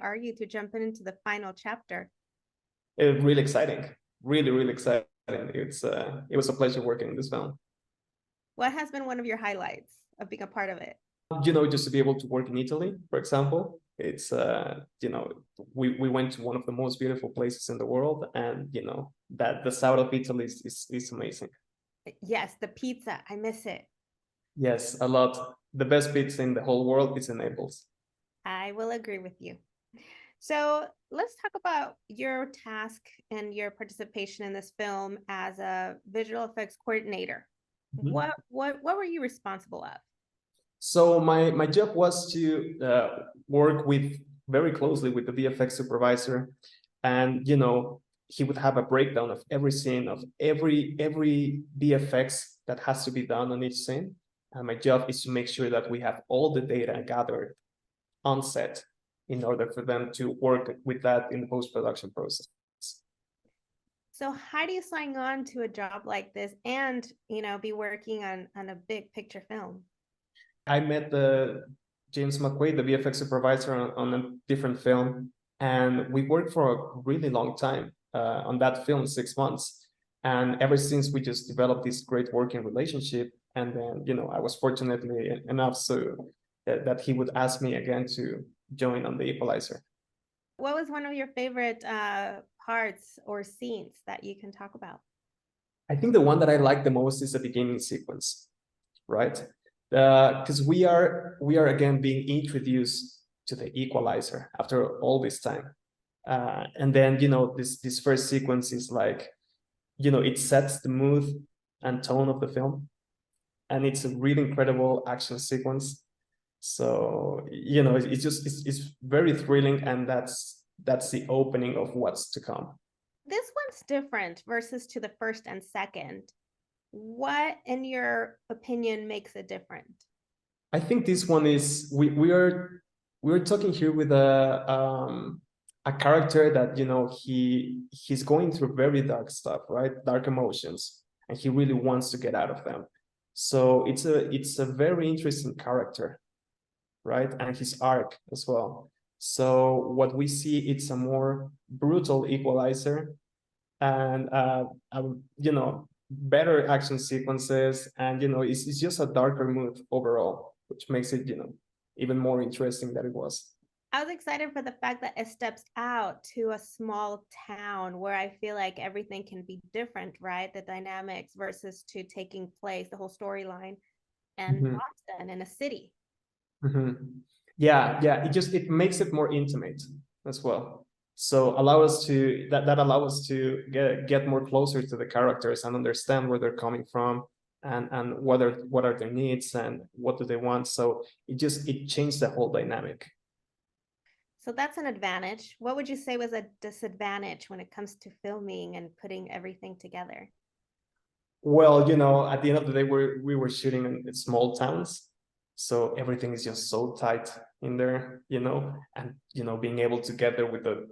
are you to jump into the final chapter? It's really exciting, really exciting. It was a pleasure working on this film. What has been one of your highlights of being a part of it? Just to be able to work in Italy, for example, we went to one of the most beautiful places in the world, and that the south of Italy is amazing. Yes, the pizza. I miss it. Yes, a lot. The best pizza in the whole world is in Naples. I will agree with you. So let's talk about your task and your participation in this film as a visual effects coordinator. Mhm. What were you responsible of? So my job was to work very closely with the VFX supervisor, and he would have a breakdown of every scene, of every VFX that has to be done on each scene. And my job is to make sure that we have all the data gathered on set in order for them to work with that in the post-production process. So how do you sign on to a job like this and be working on a big picture film? I met the James McQuaid, the VFX supervisor, on a different film, and we worked for a really long time on that film, 6 months. And ever since, we just developed this great working relationship. And then, I was fortunately enough so that he would ask me again to join on the Equalizer. What was one of your favorite parts or scenes that you can talk about? I think the one that I like the most is the beginning sequence, right? Because we are again being introduced to the Equalizer after all this time, and then this first sequence is like, it sets the mood and tone of the film, and it's a really incredible action sequence. So it's very thrilling, and that's the opening of what's to come. This one's different versus to the first and second. What, in your opinion, makes it different? I think this one is we're talking here with a character that he's going through very dark stuff, right? Dark emotions, and he really wants to get out of them. So it's a very interesting character, right? And his arc as well. So what we see, it's a more brutal Equalizer, and better action sequences, and it's just a darker mood overall, which makes it even more interesting than it was. I was excited for the fact that it steps out to a small town where I feel like everything can be different, right? The dynamics versus to taking place, the whole storyline, and Boston in a city. Yeah, it makes it more intimate as well. So allow us to that allow us to get more closer to the characters and understand where they're coming from, and what are their needs and what do they want. So it changed the whole dynamic. So that's an advantage. What would you say was a disadvantage when it comes to filming and putting everything together? Well, at the end of the day, we were shooting in small towns, so everything is just so tight in there, and being able to get there with the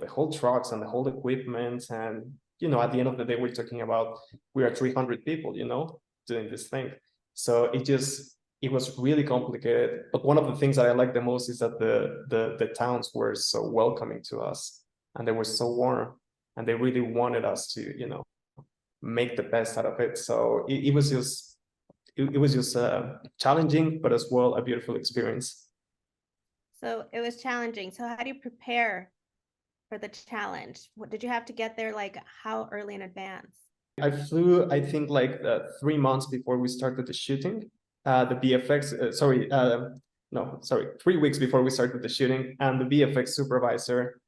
whole trucks and the whole equipment, and at the end of the day, we're talking about we are 300 people, doing this thing. So it was really complicated. But one of the things that I like the most is that the towns were so welcoming to us, and they were so warm, and they really wanted us to make the best out of it. So it was just challenging, but as well a beautiful experience. So it was challenging. So how do you prepare for the challenge? What did you have to get there, like how early in advance? I flew, I think, like 3 months before we started the shooting. The VFX, no, sorry, 3 weeks before we started the shooting, and the VFX supervisor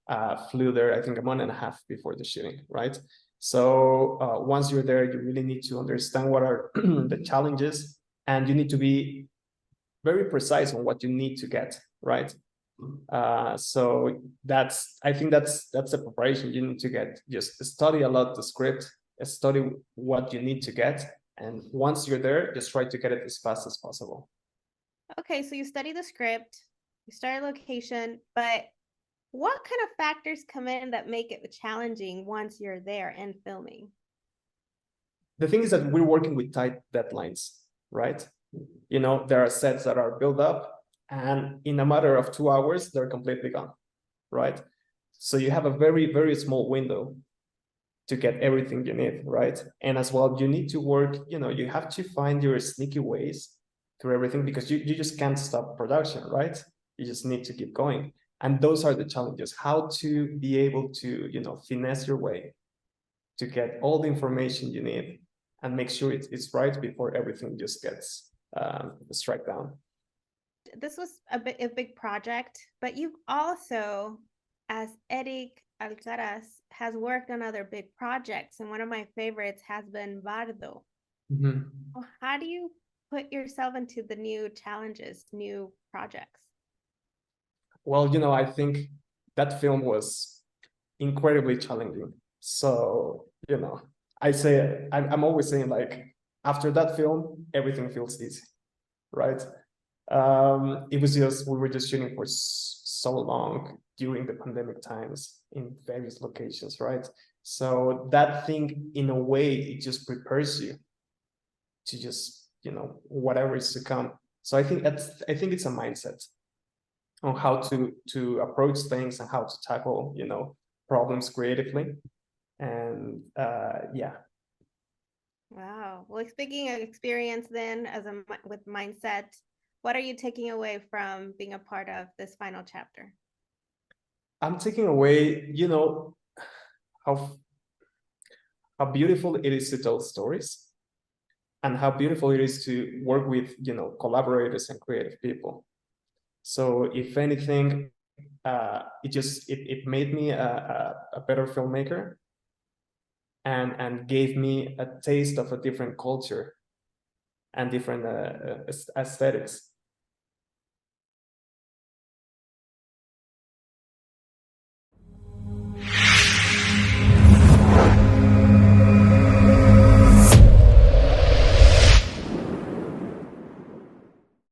flew there, I think, a month and a half before the shooting, right? So once you're there, you really need to understand what are the challenges, and you need to be very precise on what you need to get, right? So I think that's the preparation you need to get. Just study a lot the script, study what you need to get, and once you're there, just try to get it as fast as possible. Okay, so you study the script, you start a location, but what kind of factors come in that make it challenging once you're there and filming? The thing is that we're working with tight deadlines, right? There are sets that are built up, and in a matter of 2 hours, they're completely gone. right? So you have a very, very small window to get everything you need, right? And as well, you need to work, you have to find your sneaky ways through everything, because you just can't stop production, right? You just need to keep going. And those are the challenges, how to be able to, finesse your way to get all the information you need and make sure it's right before everything just gets struck down. This was a big project, but you've also, as Erick Alcaraz, has worked on other big projects, and one of my favorites has been Bardo. Mm-hmm. Well, how do you put yourself into the new challenges, new projects? Well, I think that film was incredibly challenging. So, I'm always saying, like, after that film, everything feels easy, right? It was just, we were just shooting for so long during the pandemic times in various locations, right? So that thing, in a way, it just prepares you to just, whatever is to come. So I think it's a mindset on how to approach things and how to tackle, problems creatively. And yeah. Wow. Well, speaking of experience, then, with mindset, what are you taking away from being a part of this final chapter? I'm taking away, how beautiful it is to tell stories, and how beautiful it is to work with, collaborators and creative people. So if anything, it made me a better filmmaker, and gave me a taste of a different culture and different aesthetics.